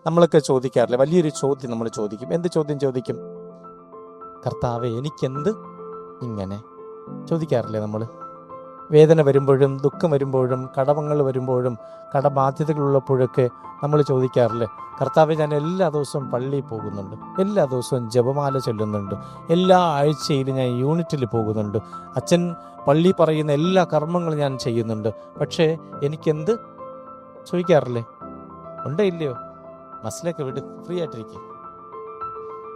നമ്മളൊക്കെ ചോദിക്കാറില്ലേ, വലിയൊരു ചോദ്യം നമ്മൾ ചോദിക്കും. എന്ത് ചോദ്യം ചോദിക്കും? കർത്താവേ, എനിക്കെന്ത് ഇങ്ങനെ? ചോദിക്കാറില്ലേ നമ്മൾ? വേദന വരുമ്പോഴും ദുഃഖം വരുമ്പോഴും കടങ്ങൾ വരുമ്പോഴും കടബാധ്യതകളുള്ളപ്പോഴൊക്കെ നമ്മൾ ചോദിക്കാറില്ലേ, കർത്താവേ, ഞാൻ എല്ലാ ദിവസവും പള്ളിയിൽ പോകുന്നുണ്ട്, എല്ലാ ദിവസവും ജപമാല ചൊല്ലുന്നുണ്ട്, എല്ലാ ആഴ്ചയിലും ഞാൻ യൂണിറ്റിൽ പോകുന്നുണ്ട്, അച്ഛൻ പള്ളി പറയുന്ന എല്ലാ കർമ്മങ്ങളും ഞാൻ ചെയ്യുന്നുണ്ട്, പക്ഷേ എനിക്കെന്ത്? ചോദിക്കാറില്ലേ? ഉണ്ടോ ഇല്ലയോ? മനസ്സിലേക്ക് വിട്, ഫ്രീ ആയിട്ടിരിക്കും.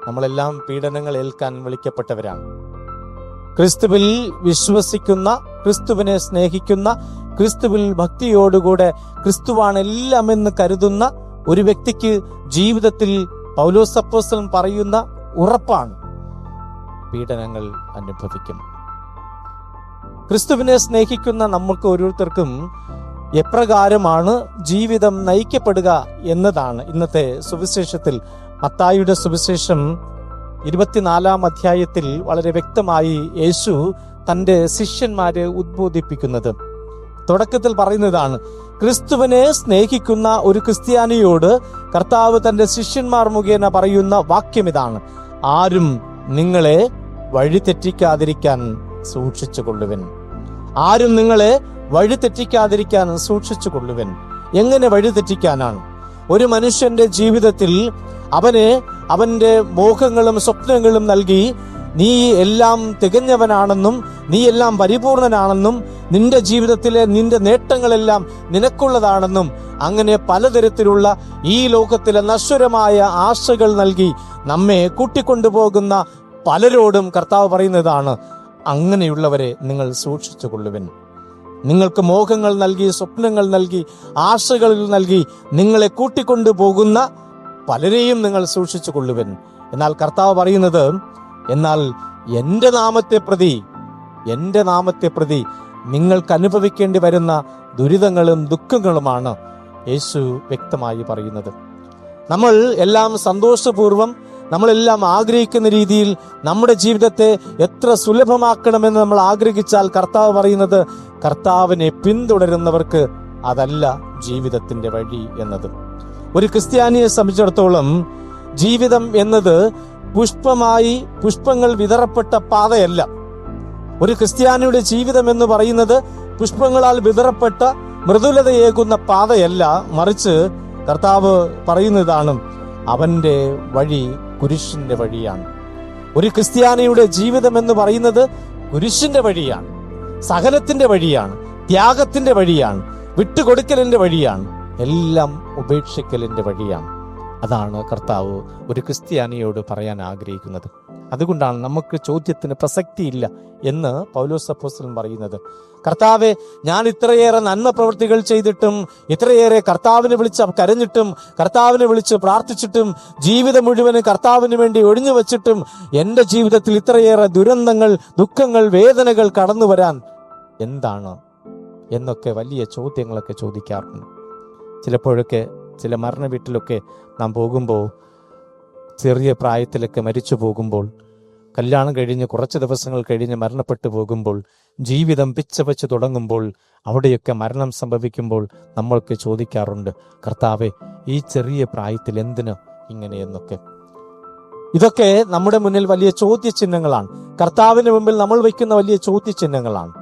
നമ്മളെല്ലാം പീഡനങ്ങൾ ഏൽക്കാൻ വിളിക്കപ്പെട്ടവരാണ്. ക്രിസ്തുവിൽ വിശ്വസിക്കുന്ന, ക്രിസ്തുവിനെ സ്നേഹിക്കുന്ന, ക്രിസ്തുവിൽ ഭക്തിയോടുകൂടെ ക്രിസ്തുവാണ് എല്ലാം എന്ന് കരുതുന്ന ഒരു വ്യക്തിക്ക് ജീവിതത്തിൽ പൗലോസ് അപ്പോസ്തലൻ പറയുന്ന ഉറപ്പാണ്, പീഡനങ്ങൾ അനുഭവിക്കും. ക്രിസ്തുവിനെ സ്നേഹിക്കുന്ന നമുക്ക് ഓരോരുത്തർക്കും എപ്രകാരമാണ് ജീവിതം നയിക്കപ്പെടുക എന്നതാണ് ഇന്നത്തെ സുവിശേഷത്തിൽ, മത്തായിയുടെ സുവിശേഷം 24 അധ്യായത്തിൽ വളരെ വ്യക്തമായി യേശു തൻ്റെ ശിഷ്യന്മാരെ ഉദ്ബോധിപ്പിക്കുന്നത്. തുടക്കത്തിൽ പറയുന്നതാണ്, ക്രിസ്തുവിനെ സ്നേഹിക്കുന്ന ഒരു ക്രിസ്ത്യാനിയോട് കർത്താവ് തൻ്റെ ശിഷ്യന്മാർ മുഖേന പറയുന്ന വാക്യം ഇതാണ്: ആരും നിങ്ങളെ വഴിതെറ്റിക്കാതിരിക്കാൻ സൂക്ഷിച്ചുകൊള്ളുവൻ. ആരും നിങ്ങളെ വഴിതെറ്റിക്കാതിരിക്കാൻ സൂക്ഷിച്ചുകൊള്ളുവൻ. എങ്ങനെ വഴിതെറ്റിക്കാനാണ്? ഒരു മനുഷ്യന്റെ ജീവിതത്തിൽ അവന്റെ മോഹങ്ങളും സ്വപ്നങ്ങളും നൽകി നീ എല്ലാം തികഞ്ഞവനാണെന്നും നീ എല്ലാം പരിപൂർണനാണെന്നും നിന്റെ ജീവിതത്തിലെ നിന്റെ നേട്ടങ്ങളെല്ലാം നിനക്കുള്ളതാണെന്നും അങ്ങനെ പലതരത്തിലുള്ള ഈ ലോകത്തിലെ നശ്വരമായ ആശകൾ നൽകി നമ്മെ കൂട്ടിക്കൊണ്ടുപോകുന്ന പലരോടും കർത്താവ് പറയുന്നതാണ്, അങ്ങനെയുള്ളവരെ നിങ്ങൾ സൂക്ഷിച്ചുകൊള്ളുവിൻ. നിങ്ങൾക്ക് മോഹങ്ങൾ നൽകി, സ്വപ്നങ്ങൾ നൽകി, ആശകൾ നൽകി നിങ്ങളെ കൂട്ടിക്കൊണ്ടുപോകുന്ന പലരെയും നിങ്ങൾ സൂക്ഷിച്ചു കൊള്ളുവൻ. എന്നാൽ കർത്താവ് പറയുന്നത്, എന്നാൽ എൻ്റെ നാമത്തെ പ്രതി നിങ്ങൾക്ക് അനുഭവിക്കേണ്ടി വരുന്ന ദുരിതങ്ങളും ദുഃഖങ്ങളുമാണ് യേശു വ്യക്തമായി പറയുന്നത്. നമ്മൾ എല്ലാം സന്തോഷപൂർവ്വം, നമ്മളെല്ലാം ആഗ്രഹിക്കുന്ന രീതിയിൽ നമ്മുടെ ജീവിതത്തെ എത്ര സുലഭമാക്കണമെന്ന് നമ്മൾ ആഗ്രഹിച്ചാൽ കർത്താവ് പറയുന്നത്, കർത്താവിനെ പിന്തുടരുന്നവർക്ക് അതല്ല ജീവിതത്തിന്റെ വഴി എന്നത്. ഒരു ക്രിസ്ത്യാനിയെ സംബന്ധിച്ചിടത്തോളം ജീവിതം എന്നത് പുഷ്പങ്ങൾ വിതറപ്പെട്ട പാതയല്ല. ഒരു ക്രിസ്ത്യാനിയുടെ ജീവിതം എന്ന് പറയുന്നത് പുഷ്പങ്ങളാൽ വിതറപ്പെട്ട മൃദുലതയേകുന്ന പാതയല്ല, മറിച്ച് കർത്താവ് പറയുന്നതാണ്, അവന്റെ വഴി കുരിശിന്റെ വഴിയാണ്. ഒരു ക്രിസ്ത്യാനിയുടെ ജീവിതം എന്ന് പറയുന്നത് കുരിശിന്റെ വഴിയാണ്, സഹനത്തിന്റെ വഴിയാണ്, ത്യാഗത്തിന്റെ വഴിയാണ്, വിട്ടുകൊടുക്കലിന്റെ വഴിയാണ്, എല്ലാം ഉപേക്ഷിക്കലിന്റെ വഴിയാണ്. അതാണ് കർത്താവ് ഒരു ക്രിസ്ത്യാനിയോട് പറയാൻ ആഗ്രഹിക്കുന്നത്. അതുകൊണ്ടാണ് നമുക്ക് ചോദ്യത്തിന് പ്രസക്തിയില്ല എന്ന് പൗലോസ് അപ്പോസ്തലൻ പറയുന്നത്. കർത്താവെ, ഞാൻ ഇത്രയേറെ നന്മ പ്രവൃത്തികൾ ചെയ്തിട്ടും, ഇത്രയേറെ കർത്താവിനെ വിളിച്ച് കരഞ്ഞിട്ടും, കർത്താവിനെ വിളിച്ച് പ്രാർത്ഥിച്ചിട്ടും, ജീവിതം മുഴുവനും കർത്താവിന് വേണ്ടി ഒഴിഞ്ഞു വച്ചിട്ടും എൻ്റെ ജീവിതത്തിൽ ഇത്രയേറെ ദുരന്തങ്ങൾ, ദുഃഖങ്ങൾ, വേദനകൾ കടന്നു വരാൻ എന്താണ് എന്നൊക്കെ വലിയ ചോദ്യങ്ങളൊക്കെ ചോദിക്കാറുണ്ട്. ചിലപ്പോഴൊക്കെ ചില മരണ വീട്ടിലൊക്കെ നാം പോകുമ്പോൾ, ചെറിയ പ്രായത്തിലൊക്കെ മരിച്ചു പോകുമ്പോൾ, കല്യാണം കഴിഞ്ഞ് കുറച്ച് ദിവസങ്ങൾ കഴിഞ്ഞ് മരണപ്പെട്ടു പോകുമ്പോൾ, ജീവിതം പിച്ചവച്ച് തുടങ്ങുമ്പോൾ, അവിടെയൊക്കെ മരണം സംഭവിക്കുമ്പോൾ നമ്മൾക്ക് ചോദിക്കാറുണ്ട്, കർത്താവെ, ഈ ചെറിയ പ്രായത്തിൽ എന്തിന് ഇങ്ങനെയെന്നൊക്കെ. ഇതൊക്കെ നമ്മുടെ മുന്നിൽ വലിയ ചോദ്യചിഹ്നങ്ങളാണ്. കർത്താവിന് മുമ്പിൽ നമ്മൾ വയ്ക്കുന്ന വലിയ ചോദ്യചിഹ്നങ്ങളാണ്.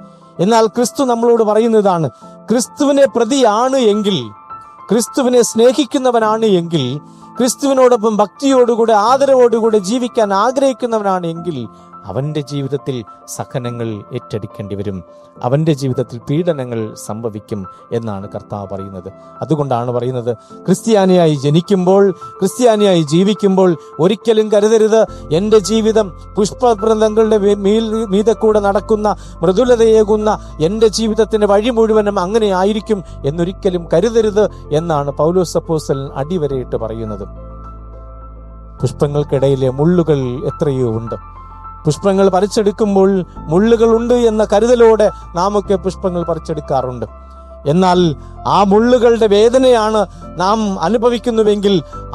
എന്നാൽ ക്രിസ്തു നമ്മളോട് പറയുന്നതാണ്, ക്രിസ്തുവിനെ പ്രതിയാണ് എങ്കിൽ, ക്രിസ്തുവിനെ സ്നേഹിക്കുന്നവനാണ് എങ്കിൽ, ക്രിസ്തുവിനോടൊപ്പം ഭക്തിയോടുകൂടെ ആദരവോടുകൂടെ ജീവിക്കാൻ ആഗ്രഹിക്കുന്നവനാണ് എങ്കിൽ അവന്റെ ജീവിതത്തിൽ സഹനങ്ങൾ ഏറ്റെടുക്കേണ്ടി വരും, അവന്റെ ജീവിതത്തിൽ പീഡനങ്ങൾ സംഭവിക്കും എന്നാണ് കർത്താവ് പറയുന്നത്. അതുകൊണ്ടാണ് പറയുന്നത്, ക്രിസ്ത്യാനിയായി ജനിക്കുമ്പോൾ, ക്രിസ്ത്യാനിയായി ജീവിക്കുമ്പോൾ ഒരിക്കലും കരുതരുത്, എൻ്റെ ജീവിതം പുഷ്പവൃന്ദങ്ങളുടെ മീതെ കൂടെ നടക്കുന്ന മൃദുലതയേകുന്ന എൻ്റെ ജീവിതത്തിന്റെ വഴി മുഴുവനും അങ്ങനെ ആയിരിക്കും എന്നൊരിക്കലും കരുതരുത് എന്നാണ് പൗലോസ് അപ്പോസ്തലൻ അടിവരയിട്ട് പറയുന്നത്. പുഷ്പങ്ങൾക്കിടയിലെ മുള്ളുകൾ എത്രയോ ഉണ്ട്. പുഷ്പങ്ങൾ പറിച്ചെടുക്കുമ്പോൾ മുള്ളുകളുണ്ട് എന്ന കരുതലോടെ നാമൊക്കെ പുഷ്പങ്ങൾ പറിച്ചെടുക്കാറുണ്ട്. എന്നാൽ ആ മുള്ളുകളുടെ വേദനയാണ് നാം അനുഭവിക്കുന്നുവെങ്കിൽ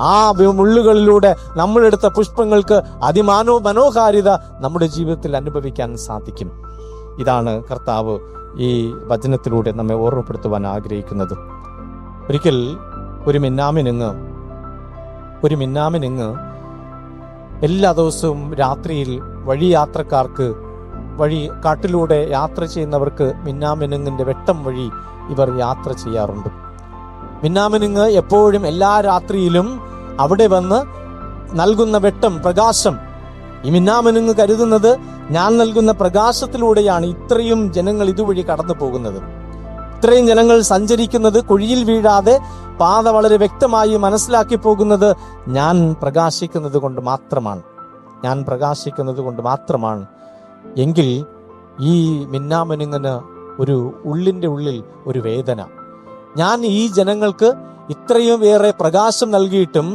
ആ മുള്ളുകളിലൂടെ നമ്മളെടുത്ത പുഷ്പങ്ങൾക്ക് മനോഹാരിത നമ്മുടെ ജീവിതത്തിൽ അനുഭവിക്കാൻ സാധിക്കും. ഇതാണ് കർത്താവ് ഈ വചനത്തിലൂടെ നമ്മെ ഓർമ്മപ്പെടുത്തുവാൻ ആഗ്രഹിക്കുന്നത്. ഒരിക്കൽ ഒരു മിന്നാമിനുങ്ങ് ഒരു മിന്നാമിനുങ്ങ് എല്ലാ ദിവസവും രാത്രിയിൽ വഴിയാത്രക്കാർക്ക്, കാട്ടിലൂടെ യാത്ര ചെയ്യുന്നവർക്ക് മിന്നാമിനുങ്ങിന്റെ വെട്ടം വഴി ഇവർ യാത്ര ചെയ്യാറുണ്ട്. മിന്നാമിനുങ്ങ് എപ്പോഴും എല്ലാ രാത്രിയിലും അവിടെ വന്ന് നൽകുന്ന വെട്ടം, പ്രകാശം, ഈ മിന്നാമിനുങ്ങ് കരുതുന്നത് ഞാൻ നൽകുന്ന പ്രകാശത്തിലൂടെയാണ് ഇത്രയും ജനങ്ങൾ ഇതുവഴി കടന്നു പോകുന്നത്, ഇത്രയും ജനങ്ങൾ സഞ്ചരിക്കുന്നത്, കുഴിയിൽ വീഴാതെ പാത വളരെ വ്യക്തമായി മനസ്സിലാക്കി പോകുന്നത് ഞാൻ പ്രകാശിക്കുന്നത് കൊണ്ട് മാത്രമാണ്. എങ്കിൽ ഈ മിന്നാമിനുങ്ങിന് ഒരു ഉള്ളിന്റെ ഉള്ളിൽ ഒരു വേദന. ഞാൻ ഈ ജനങ്ങൾക്ക് ഇത്രയും ഏറെ പ്രകാശം നൽകിയിട്ടും,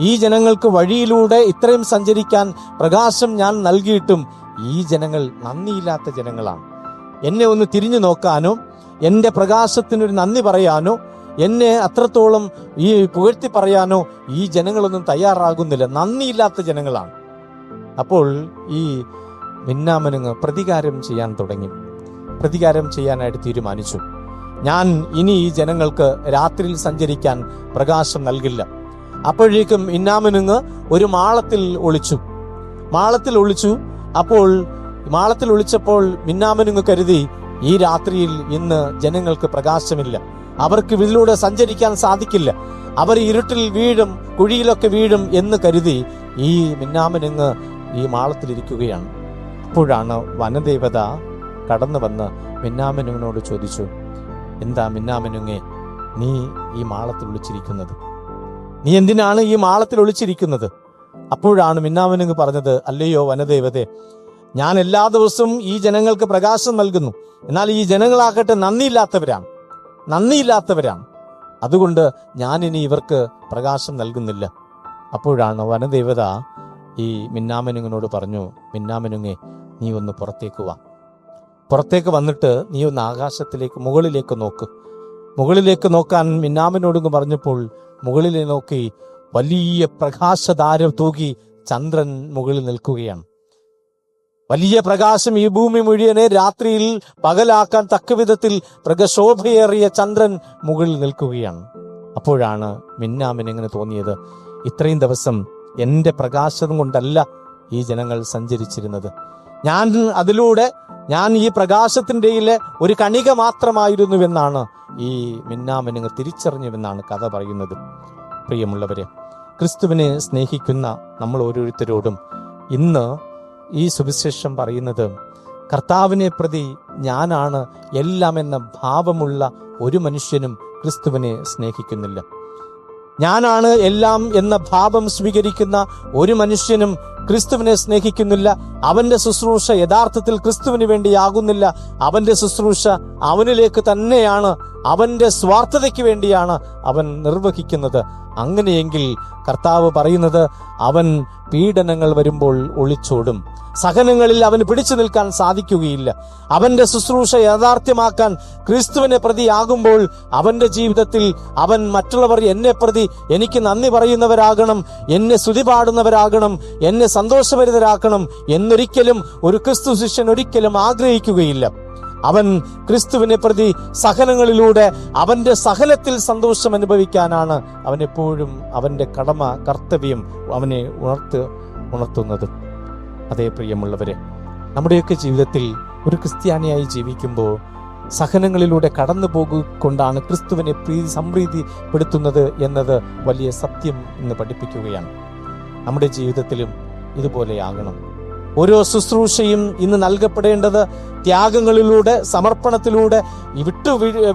ഈ ജനങ്ങൾക്ക് വഴിയിലൂടെ ഇത്രയും സഞ്ചരിക്കാൻ പ്രകാശം ഞാൻ നൽകിയിട്ടും ഈ ജനങ്ങൾ നന്ദിയില്ലാത്ത ജനങ്ങളാണ്. എന്നെ ഒന്ന് തിരിഞ്ഞു നോക്കാനോ എന്റെ പ്രകാശത്തിനൊരു നന്ദി പറയാനോ എന്നെ അത്രത്തോളം ഈ പുകഴ്ത്തി പറയാനോ ഈ ജനങ്ങളൊന്നും തയ്യാറാകുന്നില്ല. നന്ദിയില്ലാത്ത ജനങ്ങളാണ്. അപ്പോൾ ഈ മിന്നാമിനുങ്ങ് പ്രതികാരം ചെയ്യാനായിട്ട് തീരുമാനിച്ചു. ഞാൻ ഇനി ഈ ജനങ്ങൾക്ക് രാത്രിയിൽ സഞ്ചരിക്കാൻ പ്രകാശം നൽകില്ല. അപ്പോഴേക്കും മിന്നാമിനുങ്ങ് ഒരു മാളത്തിൽ ഒളിച്ചു. അപ്പോൾ മാളത്തിൽ ഒളിച്ചപ്പോൾ മിന്നാമിനുങ്ങ് കരുതി, ഈ രാത്രിയിൽ ഇന്ന് ജനങ്ങൾക്ക് പ്രകാശമില്ല, അവർക്ക് ഇതിലൂടെ സഞ്ചരിക്കാൻ സാധിക്കില്ല, അവർ ഇരുട്ടിൽ വീഴും, കുഴിയിലൊക്കെ വീഴും എന്ന് കരുതി ഈ മിന്നാമിനുങ്ങ് ഈ മാളത്തിലിരിക്കുകയാണ്. അപ്പോഴാണ് വനദേവത കടന്നു വന്ന് മിന്നാമിനുങ്ങിനോട് ചോദിച്ചു, എന്താ മിന്നാമിനുങ്ങേ, നീ ഈ മാളത്തിൽ ഒളിച്ചിരിക്കുന്നത്? നീ എന്തിനാണ് ഈ മാളത്തിൽ ഒളിച്ചിരിക്കുന്നത്? അപ്പോഴാണ് മിന്നാമിനുങ്ങ് പറഞ്ഞത്, അല്ലയോ വനദേവതേ, ഞാൻ എല്ലാ ദിവസവും ഈ ജനങ്ങൾക്ക് പ്രകാശം നൽകുന്നു, എന്നാൽ ഈ ജനങ്ങളാകട്ടെ നന്ദിയില്ലാത്തവരാണ്. അതുകൊണ്ട് ഞാൻ ഇനി ഇവർക്ക് പ്രകാശം നൽകുന്നില്ല. അപ്പോഴാണ് വനദേവത ഈ മിന്നാമിനുങ്ങിനോട് പറഞ്ഞു, മിന്നാമിനുങ്ങേ, നീ ഒന്ന് പുറത്തേക്ക് വന്നിട്ട് നീ ഒന്ന് ആകാശത്തിലേക്ക് മുകളിലേക്ക് നോക്കാൻ മിന്നാമിനോട് പറഞ്ഞപ്പോൾ മുകളിലെ നോക്കി വലിയ പ്രകാശധാര തൂകി ചന്ദ്രൻ മുകളിൽ നിൽക്കുകയാണ്. വലിയ പ്രകാശം ഈ ഭൂമി മുഴുവനെ രാത്രിയിൽ പകലാക്കാൻ തക്കവിധത്തിൽ പ്രകശോഭയേറിയ ചന്ദ്രൻ മുകളിൽ നിൽക്കുകയാണ്. അപ്പോഴാണ് മിന്നാമിനിങ്ങനെ തോന്നിയത്, ഇത്രയും ദിവസം എന്റെ പ്രകാശം കൊണ്ടല്ല ഈ ജനങ്ങൾ സഞ്ചരിച്ചിരുന്നത്, ഞാൻ ഈ പ്രകാശത്തിന്റെ ഒരു കണിക മാത്രമായിരുന്നുവെന്നാണ് ഈ മിന്നാമിനുങ്ങ് തിരിച്ചറിഞ്ഞുവെന്നാണ് കഥ പറയുന്നത്. പ്രിയമുള്ളവരെ, ക്രിസ്തുവിനെ സ്നേഹിക്കുന്ന നമ്മൾ ഓരോരുത്തരോടും ഇന്ന് ഈ സുവിശേഷം പറയുന്നത്, കർത്താവിനെ പ്രതി ഞാനാണ് എല്ലാം എന്ന ഭാവമുള്ള ഒരു മനുഷ്യനും ക്രിസ്തുവിനെ സ്നേഹിക്കുന്നില്ല. ഞാനാണ് എല്ലാം എന്ന ഭാവം സ്വീകരിക്കുന്ന ഒരു മനുഷ്യനും ക്രിസ്തുവിനെ സ്നേഹിക്കുന്നില്ല. അവന്റെ ശുശ്രൂഷ യഥാർത്ഥത്തിൽ ക്രിസ്തുവിന് വേണ്ടിയാകുന്നില്ല. അവന്റെ ശുശ്രൂഷ അവനിലേക്ക് തന്നെയാണ്, അവന്റെ സ്വാർത്ഥതയ്ക്ക് വേണ്ടിയാണ് അവൻ നിർവഹിക്കുന്നത്. അങ്ങനെയെങ്കിൽ കർത്താവ് പറയുന്നത്, അവൻ പീഡനങ്ങൾ വരുമ്പോൾ ഒളിച്ചോടും, സഹനങ്ങളിൽ അവന് പിടിച്ചു നിൽക്കാൻ സാധിക്കുകയില്ല. അവന്റെ ശുശ്രൂഷ യാഥാർത്ഥ്യമാക്കാൻ ക്രിസ്തുവിനെ പ്രതിയാകുമ്പോൾ അവന്റെ ജീവിതത്തിൽ അവൻ മറ്റുള്ളവർ എന്നെ പ്രതി എനിക്ക് നന്ദി പറയുന്നവരാകണം, എന്നെ സ്തുതി പാടുന്നവരാകണം, എന്നെ സന്തോഷഭരിതരാക്കണം എന്നൊരിക്കലും ഒരു ക്രിസ്തു ശിഷ്യൻ ഒരിക്കലും ആഗ്രഹിക്കുകയില്ല. അവൻ ക്രിസ്തുവിനെ പ്രതി സഹനങ്ങളിലൂടെ അവന്റെ സഹനത്തിൽ സന്തോഷം അനുഭവിക്കാനാണ് അവൻ എപ്പോഴും അവന്റെ കടമ കർത്തവ്യം അവനെ ഉണർത്തുന്നത്. അതേ പ്രിയമുള്ളവരെ, നമ്മുടെയൊക്കെ ജീവിതത്തിൽ ഒരു ക്രിസ്ത്യാനിയായി ജീവിക്കുമ്പോൾ സഹനങ്ങളിലൂടെ കടന്നു കൊണ്ടാണ് ക്രിസ്തുവിനെ സംപ്രീതിപ്പെടുത്തുന്നത് എന്നത് വലിയ സത്യം എന്ന് പഠിപ്പിക്കുകയാണ്. നമ്മുടെ ജീവിതത്തിലും ഇതുപോലെയാകണം. ഓരോ ശുശ്രൂഷയും ഇന്ന് നൽകപ്പെടേണ്ടത് ത്യാഗങ്ങളിലൂടെ, സമർപ്പണത്തിലൂടെ,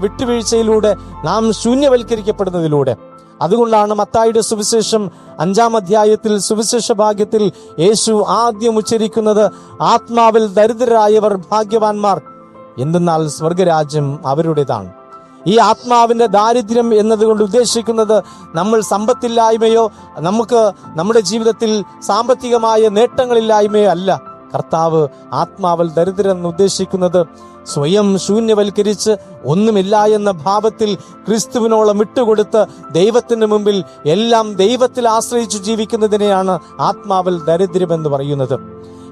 വിട്ടുവീഴ്ചയിലൂടെ, നാം ശൂന്യവൽക്കരിക്കപ്പെടുന്നതിലൂടെ. അതുകൊണ്ടാണ് മത്തായിയുടെ സുവിശേഷം 5-ാം അധ്യായത്തിൽ സുവിശേഷ ഭാഗ്യത്തിൽ യേശു ആദ്യം ഉച്ചരിക്കുന്നത്, ആത്മാവിൽ ദരിദ്രരായവർ ഭാഗ്യവാന്മാർ, എന്തെന്നാൽ സ്വർഗരാജ്യം അവരുടേതാണ്. ഈ ആത്മാവിന്റെ ദാരിദ്ര്യം എന്നതുകൊണ്ട് ഉദ്ദേശിക്കുന്നത് നമ്മൾ സമ്പത്തില്ലായ്മയോ നമുക്ക് നമ്മുടെ ജീവിതത്തിൽ സാമ്പത്തികമായ നേട്ടങ്ങളില്ലായ്മയോ അല്ല. കർത്താവ് ആത്മാവിൽ ദരിദ്രം എന്ന് ഉദ്ദേശിക്കുന്നത് സ്വയം ശൂന്യവൽക്കരിച്ച് ഒന്നുമില്ല എന്ന ഭാവത്തിൽ ക്രിസ്തുവിനോളം വിട്ടുകൊടുത്ത് ദൈവത്തിന് മുമ്പിൽ എല്ലാം ദൈവത്തിൽ ആശ്രയിച്ചു ജീവിക്കുന്നതിനെയാണ് ആത്മാവിൽ ദരിദ്രം എന്ന് പറയുന്നത്.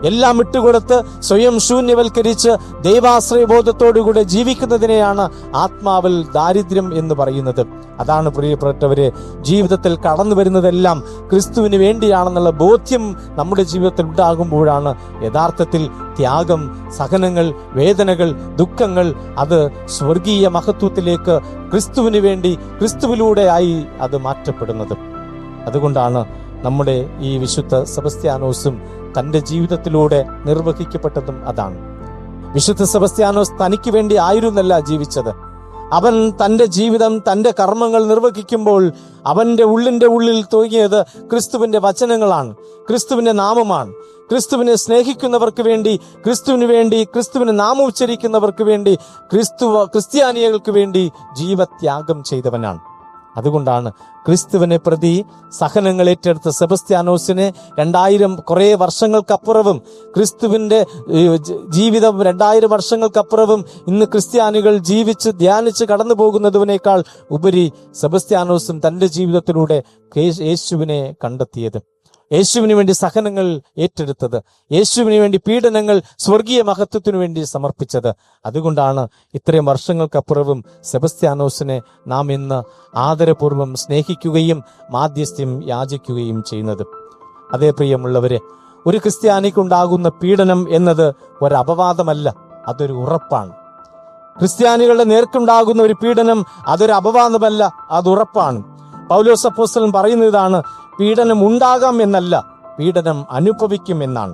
എല്ലാം വിട്ടുകൊടുത്ത് സ്വയം ശൂന്യവൽക്കരിച്ച് ദൈവാശ്രയബോധത്തോടുകൂടെ ജീവിക്കുന്നതിനെയാണ് ആത്മാവിൽ ദാരിദ്ര്യം എന്ന് പറയുന്നത്. അതാണ് പ്രിയപ്പെട്ടവരെ, ജീവിതത്തിൽ കടന്നു വരുന്നതെല്ലാം ക്രിസ്തുവിന് വേണ്ടിയാണെന്നുള്ള ബോധ്യം നമ്മുടെ ജീവിതത്തിൽ ഉണ്ടാകുമ്പോഴാണ് യഥാർത്ഥത്തിൽ ത്യാഗം, സഹനങ്ങൾ, വേദനകൾ, ദുഃഖങ്ങൾ അത് സ്വർഗീയ മഹത്വത്തിലേക്ക് ക്രിസ്തുവിന് വേണ്ടി ക്രിസ്തുവിലൂടെയായി അത് മാറ്റപ്പെടുന്നത്. അതുകൊണ്ടാണ് നമ്മുടെ ഈ വിശുദ്ധ സെബസ്ത്യാനോസും തന്റെ ജീവിതത്തിലൂടെ നിർവഹിക്കപ്പെട്ടതും അതാണ്. വിശുദ്ധ സെബസ്ത്യാനോസ് തനിക്ക് വേണ്ടി ആയിരുന്നല്ല ജീവിച്ചത്. അവൻ തന്റെ ജീവിതം, തന്റെ കർമ്മങ്ങൾ നിർവഹിക്കുമ്പോൾ അവന്റെ ഉള്ളിൽ തോന്നിയത് ക്രിസ്തുവിന്റെ വചനങ്ങളാണ്, ക്രിസ്തുവിന്റെ നാമമാണ്. ക്രിസ്തുവിനെ സ്നേഹിക്കുന്നവർക്ക് വേണ്ടി, ക്രിസ്തുവിന് വേണ്ടി, ക്രിസ്തുവിന് നാമം ഉച്ചരിക്കുന്നവർക്ക് വേണ്ടി, ക്രിസ്ത്യാനികൾക്ക് വേണ്ടി ജീവത്യാഗം ചെയ്തവനാണ്. അതുകൊണ്ടാണ് ക്രിസ്തുവിനെ പ്രതി സഹനങ്ങൾ ഏറ്റെടുത്ത സെബസ്ത്യാനോസിനെ 2000 കുറെ വർഷങ്ങൾക്കപ്പുറവും, ക്രിസ്തുവിന്റെ ജീവിതം 2000 വർഷങ്ങൾക്കപ്പുറവും ഇന്ന് ക്രിസ്ത്യാനികൾ ജീവിച്ച് ധ്യാനിച്ച് കടന്നു പോകുന്നതിനേക്കാൾ ഉപരി സെബസ്ത്യാനോസും തന്റെ ജീവിതത്തിലൂടെ യേശുവിനെ കണ്ടെത്തിയത്, യേശുവിന് വേണ്ടി സഹനങ്ങൾ ഏറ്റെടുത്തത്, യേശുവിന് വേണ്ടി പീഡനങ്ങൾ സ്വർഗീയ മഹത്വത്തിനു വേണ്ടി സമർപ്പിച്ചത്. അതുകൊണ്ടാണ് ഇത്രയും വർഷങ്ങൾക്കപ്പുറവും സെബസ്ത്യാനോസിനെ നാം ഇന്ന് ആദരപൂർവ്വം സ്നേഹിക്കുകയും മാധ്യസ്ഥ്യം യാചിക്കുകയും ചെയ്യുന്നത്. അതേ പ്രിയമുള്ളവരെ, ഒരു ക്രിസ്ത്യാനിക്കുണ്ടാകുന്ന പീഡനം എന്നത് ഒരു അപവാദമല്ല, അതൊരു ഉറപ്പാണ്. ക്രിസ്ത്യാനികളുടെ നേർക്കുണ്ടാകുന്ന ഒരു പീഡനം അതൊരു അപവാദമല്ല, അത് ഉറപ്പാണ്. പൗലോസ് അപ്പോസ്തലൻ പറയുന്നതാണ്, പീഡനം ഉണ്ടാകാം എന്നല്ല, പീഡനം അനുഭവിക്കും എന്നാണ്.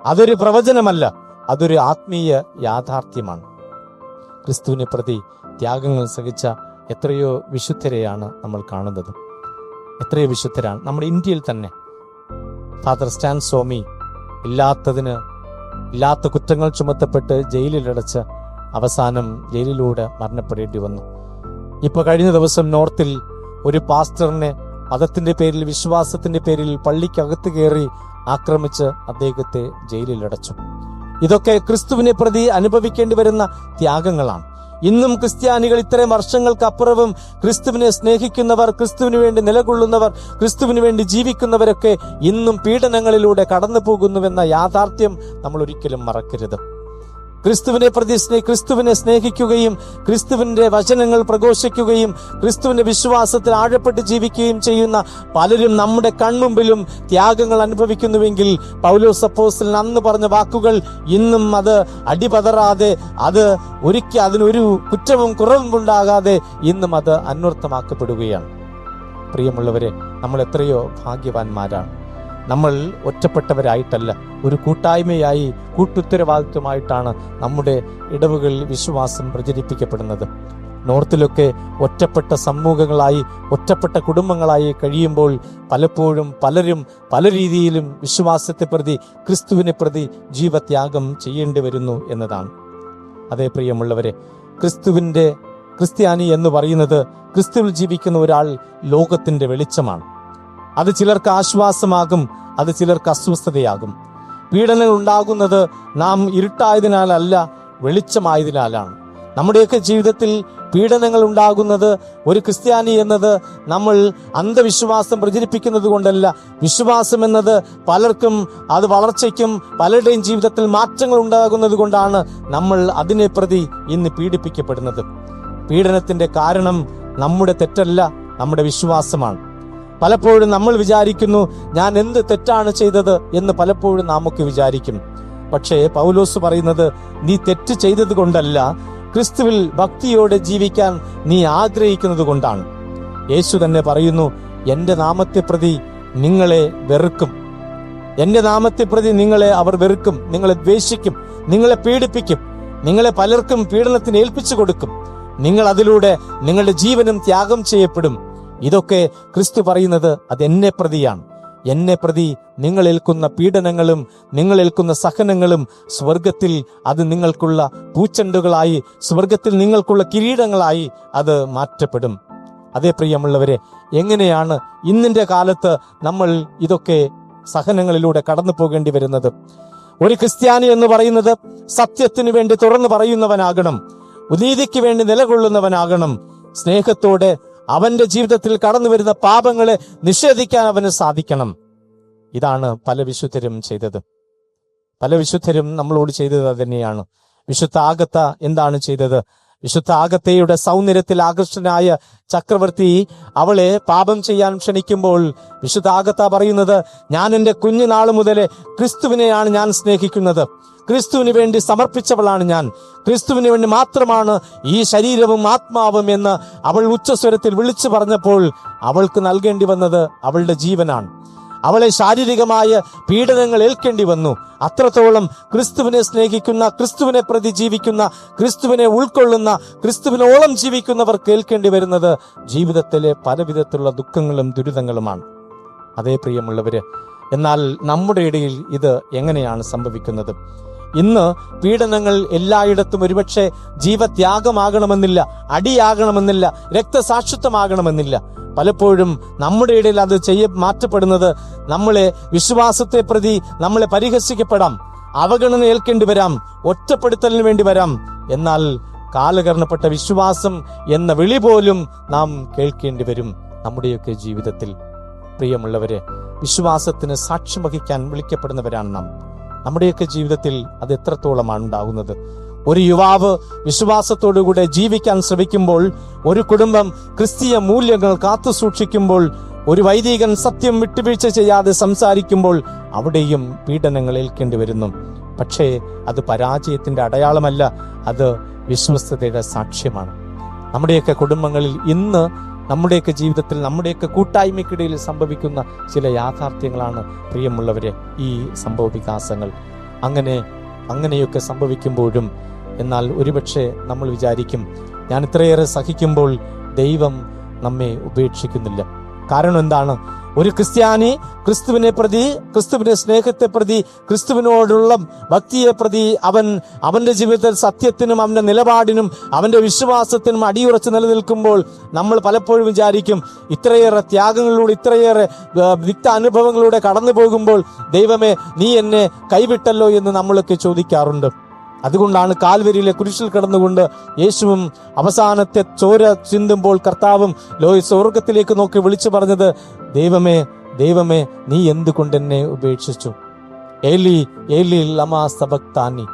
അതൊരു പ്രവചനമല്ല, അതൊരു ആത്മീയ യാഥാർത്ഥ്യമാണ്. ക്രിസ്തുവിനെ പ്രതി ത്യാഗങ്ങൾ സഹിച്ച എത്രയോ വിശുദ്ധരെയാണ് നമ്മൾ കാണുന്നത്. എത്രയോ വിശുദ്ധരാണ് നമ്മുടെ ഇന്ത്യയിൽ തന്നെ. ഫാദർ സ്റ്റാൻ സ്വാമി ഇല്ലാത്ത കുറ്റങ്ങൾ ചുമത്തപ്പെട്ട് ജയിലിലടച്ച് അവസാനം ജയിലിലൂടെ മരണപ്പെടേണ്ടി വന്നു. ഇപ്പൊ കഴിഞ്ഞ ദിവസം നോർത്തിൽ ഒരു പാസ്റ്ററിനെ മതത്തിന്റെ പേരിൽ, വിശ്വാസത്തിന്റെ പേരിൽ പള്ളിക്കകത്ത് കയറി ആക്രമിച്ച് അദ്ദേഹത്തെ ജയിലിലടച്ചു. ഇതൊക്കെ ക്രിസ്തുവിനെ പ്രതി അനുഭവിക്കേണ്ടി വരുന്ന ത്യാഗങ്ങളാണ്. ഇന്നും ക്രിസ്ത്യാനികൾ ഇത്രയും വർഷങ്ങൾക്കപ്പുറവും ക്രിസ്തുവിനെ സ്നേഹിക്കുന്നവർ, ക്രിസ്തുവിന് വേണ്ടി നിലകൊള്ളുന്നവർ, ക്രിസ്തുവിന് വേണ്ടി ജീവിക്കുന്നവരൊക്കെ ഇന്നും പീഡനങ്ങളിലൂടെ കടന്നു പോകുന്നുവെന്ന യാഥാർത്ഥ്യം നമ്മൾ ഒരിക്കലും മറക്കരുത്. ക്രിസ്തുവിനെ സ്നേഹിക്കുകയും ക്രിസ്തുവിന്റെ വചനങ്ങൾ പ്രഘോഷിക്കുകയും ക്രിസ്തുവിന്റെ വിശ്വാസത്തിൽ ആഴപ്പെട്ട് ജീവിക്കുകയും ചെയ്യുന്ന പലരും നമ്മുടെ കൺമുമ്പിലും ത്യാഗങ്ങൾ അനുഭവിക്കുന്നുവെങ്കിൽ പൗലോസ് അപ്പോസ്തലൻ അന്ന് പറഞ്ഞ വാക്കുകൾ ഇന്നും അത് അടിപതറാതെ, അത് ഒരിക്കൽ അതിനൊരു കുറ്റവും കുറവും ഉണ്ടാകാതെ ഇന്നും അത് അന്വർത്ഥമാക്കപ്പെടുകയാണ്. പ്രിയമുള്ളവരെ, നമ്മൾ എത്രയോ ഭാഗ്യവാന്മാരാണ്. നമ്മൾ ഒറ്റപ്പെട്ടവരായിട്ടല്ല, ഒരു കൂട്ടായ്മയായി, കൂട്ടുത്തരവാദിത്വമായിട്ടാണ് നമ്മുടെ ഇടവുകളിൽ വിശ്വാസം പ്രചരിപ്പിക്കപ്പെടുന്നത്. നോർത്തിലൊക്കെ ഒറ്റപ്പെട്ട സമൂഹങ്ങളായി, ഒറ്റപ്പെട്ട കുടുംബങ്ങളായി കഴിയുമ്പോൾ പലപ്പോഴും പലരും പല രീതിയിലും വിശ്വാസത്തെ പ്രതി, ക്രിസ്തുവിനെ പ്രതി ജീവത്യാഗം ചെയ്യേണ്ടി വരുന്നു എന്നതാണ്. അതേ പ്രിയമുള്ളവരെ, ക്രിസ്ത്യാനി എന്ന് പറയുന്നത്, ക്രിസ്തുവിൽ ജീവിക്കുന്ന ഒരാൾ ലോകത്തിന്റെ വെളിച്ചമാണ്. അത് ചിലർക്ക് ആശ്വാസമാകും, അത് ചിലർക്ക് അസ്വസ്ഥതയാകും. പീഡനങ്ങൾ ഉണ്ടാകുന്നത് നാം ഇരുട്ടായതിനാലല്ല, വെളിച്ചമായതിനാലാണ്. നമ്മുടെയൊക്കെ ജീവിതത്തിൽ പീഡനങ്ങൾ ഉണ്ടാകുന്നത് ഒരു ക്രിസ്ത്യാനി എന്നത് നമ്മൾ അന്ധവിശ്വാസം പ്രചരിപ്പിക്കുന്നത് കൊണ്ടല്ല. വിശ്വാസം എന്നത് പലർക്കും അത് വളർച്ചയ്ക്കും പലരുടെയും ജീവിതത്തിൽ മാറ്റങ്ങൾ ഉണ്ടാകുന്നത് കൊണ്ടാണ് നമ്മൾ അതിനെ പ്രതി ഇന്ന് പീഡിപ്പിക്കപ്പെടുന്നത്. പീഡനത്തിന്റെ കാരണം നമ്മുടെ തെറ്റല്ല, നമ്മുടെ വിശ്വാസമാണ്. പലപ്പോഴും നമ്മൾ വിചാരിക്കുന്നു, ഞാൻ എന്ത് തെറ്റാണ് ചെയ്തത് എന്ന് പലപ്പോഴും നാമൊക്കെ വിചാരിക്കും. പക്ഷേ പൗലോസ് പറയുന്നത്, നീ തെറ്റ് ചെയ്തത് കൊണ്ടല്ല, ക്രിസ്തുവിൽ ഭക്തിയോടെ ജീവിക്കാൻ നീ ആഗ്രഹിക്കുന്നത് കൊണ്ടാണ്. യേശു തന്നെ പറയുന്നു, എന്റെ നാമത്തെ പ്രതി നിങ്ങളെ വെറുക്കും, എന്റെ നാമത്തെ പ്രതി നിങ്ങളെ അവർ വെറുക്കും, നിങ്ങളെ ദ്വേഷിക്കും, നിങ്ങളെ പീഡിപ്പിക്കും, നിങ്ങളെ പലർക്കും പീഡനത്തിന് ഏൽപ്പിച്ചു കൊടുക്കും, നിങ്ങൾ അതിലൂടെ നിങ്ങളുടെ ജീവനും ത്യാഗം ചെയ്യപ്പെടും. ഇതൊക്കെ ക്രിസ്തു പറയുന്നത് അത് എന്നെ പ്രതിയാണ്. എന്നെ പ്രതി നിങ്ങൾ ഏൽക്കുന്ന പീഡനങ്ങളും നിങ്ങൾ ഏൽക്കുന്ന സഹനങ്ങളും സ്വർഗത്തിൽ അത് നിങ്ങൾക്കുള്ള പൂച്ചെണ്ടുകളായി, സ്വർഗത്തിൽ നിങ്ങൾക്കുള്ള കിരീടങ്ങളായി അത് മാറ്റപ്പെടും. അതേ പ്രിയമുള്ളവരെ, എങ്ങനെയാണ് ഇന്നിന്റെ കാലത്ത് നമ്മൾ ഇതൊക്കെ സഹനങ്ങളിലൂടെ കടന്നു പോകേണ്ടി വരുന്നത്? ഒരു ക്രിസ്ത്യാനി എന്ന് പറയുന്നത് സത്യത്തിനു വേണ്ടി തുറന്നു പറയുന്നവനാകണം, നീതിക്ക് വേണ്ടി നിലകൊള്ളുന്നവനാകണം. സ്നേഹത്തോടെ അവന്റെ ജീവിതത്തിൽ കടന്നു വരുന്ന പാപങ്ങളെ നിഷേധിക്കാൻ അവന് സാധിക്കണം. ഇതാണ് പല വിശുദ്ധരും ചെയ്തത്. പല വിശുദ്ധരും നമ്മളോട് ചെയ്തത് തന്നെയാണ്. വിശുദ്ധ ആഗത്ത എന്താണ് ചെയ്തത്? വിശുദ്ധ ആഗത്തയുടെ സൗന്ദര്യത്തിൽ ആകർഷനായ ചക്രവർത്തി അവളെ പാപം ചെയ്യാൻ ക്ഷണിക്കുമ്പോൾ വിശുദ്ധ ആഗത്ത പറയുന്നത്, ഞാൻ എൻ്റെ കുഞ്ഞുനാൾ മുതലേ ക്രിസ്തുവിനെയാണ് ഞാൻ സ്നേഹിക്കുന്നത്, ക്രിസ്തുവിന് വേണ്ടി സമർപ്പിച്ചവളാണ് ഞാൻ, ക്രിസ്തുവിന് വേണ്ടി മാത്രമാണ് ഈ ശരീരവും ആത്മാവും എന്ന് അവൾ ഉച്ചസ്വരത്തിൽ വിളിച്ചു പറഞ്ഞപ്പോൾ അവൾക്ക് നൽകേണ്ടി വന്നത് അവളുടെ ജീവനാണ്. അവളെ ശാരീരികമായ പീഡനങ്ങൾ ഏൽക്കേണ്ടി വന്നു. അത്രത്തോളം ക്രിസ്തുവിനെ സ്നേഹിക്കുന്ന, ക്രിസ്തുവിനെ പ്രതി ജീവിക്കുന്ന, ക്രിസ്തുവിനെ ഉൾക്കൊള്ളുന്ന, ക്രിസ്തുവിനോളം ജീവിക്കുന്നവർക്ക് ഏൽക്കേണ്ടി വരുന്നത് ജീവിതത്തിലെ പലവിധത്തിലുള്ള ദുഃഖങ്ങളും ദുരിതങ്ങളുമാണ്. അതേ പ്രിയമുള്ളവര്, എന്നാൽ നമ്മുടെ ഇടയിൽ ഇത് എങ്ങനെയാണ് സംഭവിക്കുന്നത്? ഇന്ന് പീഡനങ്ങൾ എല്ലായിടത്തും ഒരുപക്ഷെ ജീവത്യാഗമാകണമെന്നില്ല, അടിയാകണമെന്നില്ല, രക്തസാക്ഷിത്വമാകണമെന്നില്ല. പലപ്പോഴും നമ്മുടെ ഇടയിൽ അത് മാറ്റപ്പെടുന്നത് നമ്മളെ വിശ്വാസത്തെ പ്രതി നമ്മളെ പരിഹസിക്കപ്പെടാം, അവഗണന ഏൽക്കേണ്ടി വരാം, ഒറ്റപ്പെടുത്തലിന് വേണ്ടി വരാം. എന്നാൽ കാലകരണപ്പെട്ട വിശ്വാസം എന്ന വിളി പോലും നാം കേൾക്കേണ്ടി വരും നമ്മുടെയൊക്കെ ജീവിതത്തിൽ. പ്രിയമുള്ളവരെ, വിശ്വാസത്തിന് സാക്ഷ്യം വഹിക്കാൻ വിളിക്കപ്പെടുന്നവരാണ് നാം. നമ്മുടെയൊക്കെ ജീവിതത്തിൽ അത് എത്രത്തോളമാണ് ഉണ്ടാകുന്നത്? ഒരു യുവാവ് വിശ്വാസത്തോടുകൂടെ ജീവിക്കാൻ ശ്രമിക്കുമ്പോൾ, ഒരു കുടുംബം ക്രിസ്തീയ മൂല്യങ്ങൾ കാത്തു സൂക്ഷിക്കുമ്പോൾ, ഒരു വൈദികൻ സത്യം വിട്ടുവീഴ്ച ചെയ്യാതെ സംസാരിക്കുമ്പോൾ അവിടെയും പീഡനങ്ങൾ ഏൽക്കേണ്ടി വരുന്നു. പക്ഷേ അത് പരാജയത്തിന്റെ അടയാളമല്ല, അത് വിശ്വസ്തതയുടെ സാക്ഷ്യമാണ്. നമ്മുടെയൊക്കെ കുടുംബങ്ങളിൽ ഇന്ന്, നമ്മുടെയൊക്കെ ജീവിതത്തിൽ, നമ്മുടെയൊക്കെ കൂട്ടായ്മയ്ക്കിടയിൽ സംഭവിക്കുന്ന ചില യാഥാർത്ഥ്യങ്ങളാണ് പ്രിയമുള്ളവരെ ഈ സംഭവ വികാസങ്ങൾ. അങ്ങനെയൊക്കെ സംഭവിക്കുമ്പോഴും എന്നാൽ ഒരുപക്ഷെ നമ്മൾ വിചാരിക്കും, ഞാൻ ഇത്രയേറെ സഹിക്കുമ്പോൾ ദൈവം നമ്മെ ഉപേക്ഷിക്കുന്നില്ല. കാരണം എന്താണ്? ഒരു ക്രിസ്ത്യാനി ക്രിസ്തുവിനെ പ്രതി, ക്രിസ്തുവിന്റെ സ്നേഹത്തെ പ്രതി, ക്രിസ്തുവിനോടുള്ള ഭക്തിയെ പ്രതി അവന്റെ ജീവിതത്തിൽ സത്യത്തിനും അവന്റെ നിലപാടിനും അവന്റെ വിശ്വാസത്തിനും അടിയുറച്ച് നിലനിൽക്കുമ്പോൾ നമ്മൾ പലപ്പോഴും വിചാരിക്കും, ഇത്രയേറെ ത്യാഗങ്ങളിലൂടെ, ഇത്രയേറെ വിക്ത അനുഭവങ്ങളിലൂടെ കടന്നു പോകുമ്പോൾ ദൈവമേ നീ എന്നെ കൈവിട്ടല്ലോ എന്ന് നമ്മളൊക്കെ ചോദിക്കാറുണ്ട്. അതുകൊണ്ടാണ് കാൽവരിയിലെ കുരിശിൽ കിടന്നുകൊണ്ട് യേശുവും അവസാനത്തെ ചോര ചിന്തുമ്പോൾ കർത്താവും സ്വർഗത്തിലേക്ക് നോക്കി വിളിച്ചു പറഞ്ഞത്, ദൈവമേ ദൈവമേ നീ എന്തുകൊണ്ട് എന്നെ ഉപേക്ഷിച്ചു? ഏലി ഏലി ലമാ സബക്താനി.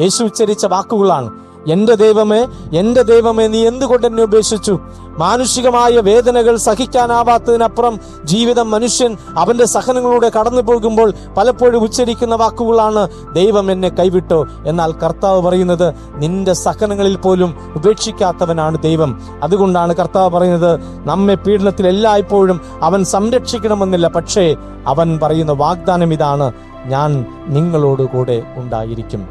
യേശു ഉച്ചരിച്ച വാക്കുകളാണ്, എന്റെ ദൈവമേ എന്റെ ദൈവമേ നീ എന്തുകൊണ്ട് എന്നെ ഉപേക്ഷിച്ചു? മാനുഷികമായ വേദനകൾ സഹിക്കാനാവാത്തതിനപ്പുറം ജീവിതം മനുഷ്യൻ അവന്റെ സഹനങ്ങളിലൂടെ കടന്നു പോകുമ്പോൾ പലപ്പോഴും ഉച്ചരിക്കുന്ന വാക്കുകളാണ്, ദൈവം എന്നെ കൈവിട്ടോ. എന്നാൽ കർത്താവ് പറയുന്നത്, നിന്റെ സഹനങ്ങളിൽ പോലും ഉപേക്ഷിക്കാത്തവനാണ് ദൈവം. അതുകൊണ്ടാണ് കർത്താവ് പറയുന്നത്, നമ്മെ പീഡനത്തിൽ എല്ലായ്പ്പോഴും അവൻ സംരക്ഷിക്കണമെന്നില്ല, പക്ഷേ അവൻ പറയുന്ന വാഗ്ദാനം ഇതാണ്, ഞാൻ നിങ്ങളോട് കൂടെ ഉണ്ടായിരിക്കും,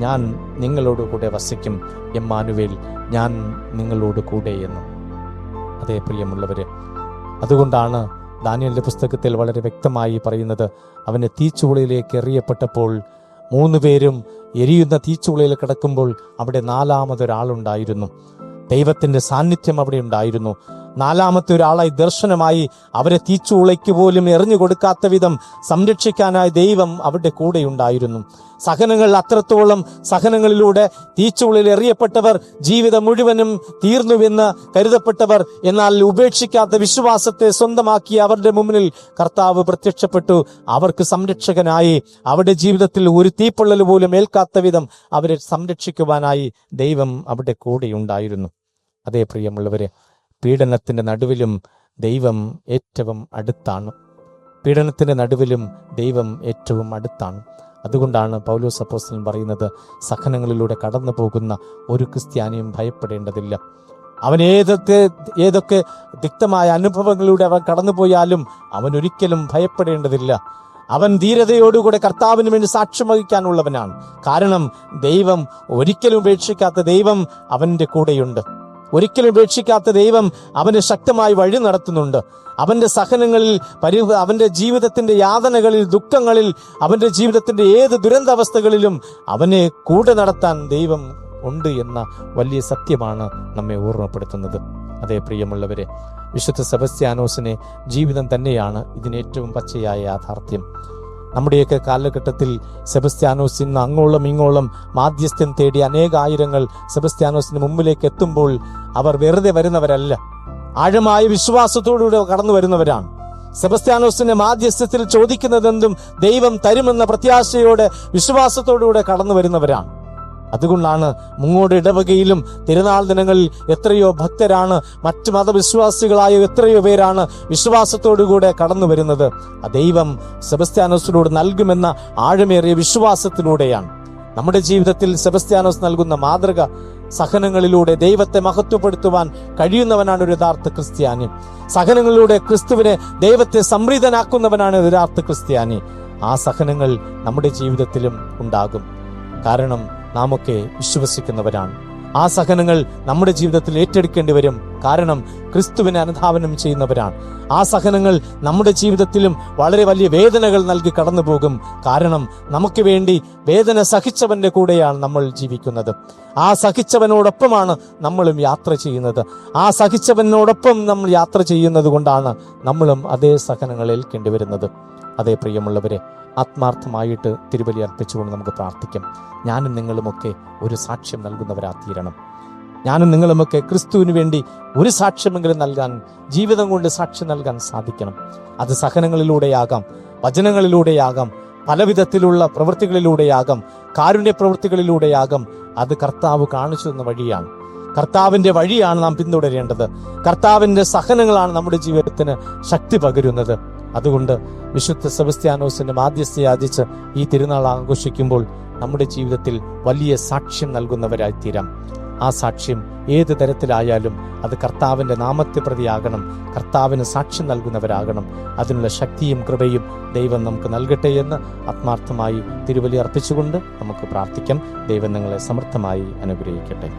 ഞാൻ നിങ്ങളോട് കൂടെ വസിക്കും, എമ്മാനുവേൽ, ഞാൻ നിങ്ങളോട് കൂടെ എന്ന്. അതേ പ്രിയമുള്ളവരെ, അതുകൊണ്ടാണ് ദാനിയേലിന്റെ പുസ്തകത്തിൽ വളരെ വ്യക്തമായി പറയുന്നത്, അവന് തീച്ചുളയിലേക്ക് എറിയപ്പെട്ടപ്പോൾ 3 പേരും എരിയുന്ന തീച്ചുളയിൽ കിടക്കുമ്പോൾ അവിടെ 4-മതൊരാളുണ്ടായിരുന്നു. ദൈവത്തിന്റെ സാന്നിധ്യം അവിടെ ഉണ്ടായിരുന്നു. 4-മത്തെ ഒരാളായി ദർശനമായി അവരെ തീച്ചൂളയ്ക്ക് പോലും എറിഞ്ഞു കൊടുക്കാത്ത വിധം സംരക്ഷിക്കാനായി ദൈവം അവരുടെ കൂടെ ഉണ്ടായിരുന്നു. സഹനങ്ങൾ അത്രത്തോളം, സഹനങ്ങളിലൂടെ തീച്ചൂളയിൽ എറിയപ്പെട്ടവർ, ജീവിതം മുഴുവനും തീർന്നുവെന്ന് കരുതപ്പെട്ടവർ, എന്നാൽ ഉപേക്ഷിക്കാത്ത വിശ്വാസത്തെ സ്വന്തമാക്കി അവരുടെ മുന്നിൽ കർത്താവ് പ്രത്യക്ഷപ്പെട്ടു. അവർക്ക് സംരക്ഷകനായി, അവരുടെ ജീവിതത്തിൽ ഒരു തീപ്പൊള്ളൽ പോലും ഏൽക്കാത്ത വിധം അവരെ സംരക്ഷിക്കുവാനായി ദൈവം അവരുടെ കൂടെ ഉണ്ടായിരുന്നു. അതേ പ്രിയമുള്ളവരെ, പീഡനത്തിന്റെ നടുവിലും ദൈവം ഏറ്റവും അടുത്താണ്. പീഡനത്തിന്റെ നടുവിലും ദൈവം ഏറ്റവും അടുത്താണ്. അതുകൊണ്ടാണ് പൗലോസ് അപ്പോസ്തലൻ പറയുന്നത്, സഹനങ്ങളിലൂടെ കടന്നു പോകുന്ന ഒരു ക്രിസ്ത്യാനിയും ഭയപ്പെടേണ്ടതില്ല. അവൻ ഏതൊക്കെ തിക്തമായ അനുഭവങ്ങളിലൂടെ അവൻ കടന്നുപോയാലും അവൻ ഒരിക്കലും ഭയപ്പെടേണ്ടതില്ല. അവൻ ധീരതയോടുകൂടെ കർത്താവിന് വേണ്ടി സാക്ഷ്യം വഹിക്കാനുള്ളവനാണ്. കാരണം ദൈവം ഒരിക്കലും ഉപേക്ഷിക്കാത്ത ദൈവം അവന്റെ കൂടെയുണ്ട്. ഒരിക്കലും ഉപേക്ഷിക്കാത്ത ദൈവം അവനെ ശക്തമായി വഴി നടത്തുന്നുണ്ട്. അവന്റെ സഹനങ്ങളിൽ, അവന്റെ ജീവിതത്തിന്റെ യാതനകളിൽ, ദുഃഖങ്ങളിൽ, അവന്റെ ജീവിതത്തിന്റെ ഏത് ദുരന്താവസ്ഥകളിലും അവനെ കൂടെ നടത്താൻ ദൈവം ഉണ്ട് എന്ന വലിയ സത്യമാണ് നമ്മെ ഓർമ്മപ്പെടുത്തുന്നത്. അതേ പ്രിയമുള്ളവരെ, വിശുദ്ധ സെബസ്ത്യാനോസിനെ ജീവിതം തന്നെയാണ് ഇതിനേറ്റവും പച്ചയായ യാഥാർത്ഥ്യം. നമ്മുടെയൊക്കെ കാലഘട്ടത്തിൽ സെബസ്ത്യാനോസ് ഇന്ന് അങ്ങോളം ഇങ്ങോളം മാധ്യസ്ഥ്യം തേടി അനേകായിരങ്ങൾ സെബസ്ത്യാനോസിന് മുമ്പിലേക്ക് എത്തുമ്പോൾ അവർ വെറുതെ വരുന്നവരല്ല, ആഴമായ വിശ്വാസത്തോടുകൂടെ കടന്നു വരുന്നവരാണ്. സെബസ്ത്യാനോസിന്റെ മാധ്യസ്ഥത്തിൽ ചോദിക്കുന്നതെന്തും ദൈവം തരുമെന്ന പ്രത്യാശയോടെ വിശ്വാസത്തോടുകൂടെ കടന്നു വരുന്നവരാണ്. അതുകൊണ്ടാണ് മുങ്ങോട് ഇടവകയിലും തിരുനാൾ ദിനങ്ങളിൽ എത്രയോ ഭക്തരാണ്, മറ്റു മതവിശ്വാസികളായ എത്രയോ പേരാണ് വിശ്വാസത്തോടുകൂടെ കടന്നു വരുന്നത്. ആ ദൈവം സെബസ്ത്യാനോസിനോട് നൽകുമെന്ന ആഴമേറിയ വിശ്വാസത്തിലൂടെയാണ്. നമ്മുടെ ജീവിതത്തിൽ സെബസ്ത്യാനോസ് നൽകുന്ന മാതൃക സഹനങ്ങളിലൂടെ ദൈവത്തെ മഹത്വപ്പെടുത്തുവാൻ കഴിയുന്നവനാണ് ഒരു യഥാർത്ഥ ക്രിസ്ത്യാനി. സഹനങ്ങളിലൂടെ ക്രിസ്തുവിനെ, ദൈവത്തെ സംപ്രീതനാക്കുന്നവനാണ് യഥാർത്ഥ ക്രിസ്ത്യാനി. ആ സഹനങ്ങൾ നമ്മുടെ ജീവിതത്തിലും ഉണ്ടാകും. കാരണം നാമൊക്കെ വിശ്വസിക്കുന്നവരാണ്. ആ സഹനങ്ങൾ നമ്മുടെ ജീവിതത്തിൽ ഏറ്റെടുക്കേണ്ടി വരും. കാരണം ക്രിസ്തുവിനെ അനുധാവനം ചെയ്യുന്നവരാണ്. ആ സഹനങ്ങൾ നമ്മുടെ ജീവിതത്തിലും വളരെ വലിയ വേദനകൾ നൽകി കടന്നു പോകും. കാരണം നമുക്ക് വേണ്ടി വേദന സഹിച്ചവന്റെ കൂടെയാണ് നമ്മൾ ജീവിക്കുന്നത്. ആ സഹിച്ചവനോടൊപ്പമാണ് നമ്മളും യാത്ര ചെയ്യുന്നത്. ആ സഹിച്ചവനോടൊപ്പം നമ്മൾ യാത്ര ചെയ്യുന്നത് കൊണ്ടാണ് നമ്മളും അതേ സഹനങ്ങൾ ഏൽക്കേണ്ടി വരുന്നത്. അതേ പ്രിയമുള്ളവരെ, ആത്മാർത്ഥമായിട്ട് തിരുബലി അർപ്പിച്ചുകൊണ്ട് നമുക്ക് പ്രാർത്ഥിക്കാം. ഞാനും നിങ്ങളുമൊക്കെ ഒരു സാക്ഷ്യം നൽകുന്നവരാത്തീരണം. ഞാനും നിങ്ങളുമൊക്കെ ക്രിസ്തുവിന് വേണ്ടി ഒരു സാക്ഷ്യമെങ്കിലും നൽകാൻ, ജീവിതം കൊണ്ട് സാക്ഷ്യം നൽകാൻ സാധിക്കണം. അത് സഹനങ്ങളിലൂടെയാകാം, വചനങ്ങളിലൂടെയാകാം, പലവിധത്തിലുള്ള പ്രവൃത്തികളിലൂടെയാകാം, കാരുണ്യ പ്രവൃത്തികളിലൂടെയാകാം. അത് കർത്താവ് കാണിച്ചു തന്ന വഴിയാണ്. കർത്താവിന്റെ വഴിയാണ് നാം പിന്തുടരേണ്ടത്. കർത്താവിന്റെ സഹനങ്ങളാണ് നമ്മുടെ ജീവിതത്തിന് ശക്തി പകരുന്നത്. അതുകൊണ്ട് വിശുദ്ധ സെബസ്ത്യാനോസിന്റെ മാധ്യസ്ഥ യാചിച്ച് ഈ തിരുനാൾ ആഘോഷിക്കുമ്പോൾ നമ്മുടെ ജീവിതത്തിൽ വലിയ സാക്ഷ്യം നൽകുന്നവരായി തീരാം. ആ സാക്ഷ്യം ഏത് തരത്തിലായാലും അത് കർത്താവിന്റെ നാമത്തെ പ്രതിയാകണം. കർത്താവിന് സാക്ഷ്യം നൽകുന്നവരാകണം. അതിനുള്ള ശക്തിയും കൃപയും ദൈവം നമുക്ക് നൽകട്ടെ എന്ന് ആത്മാർത്ഥമായി തിരുബലി അർപ്പിച്ചുകൊണ്ട് നമുക്ക് പ്രാർത്ഥിക്കാം. ദൈവം നിങ്ങളെ സമർത്ഥമായി അനുഗ്രഹിക്കട്ടെ.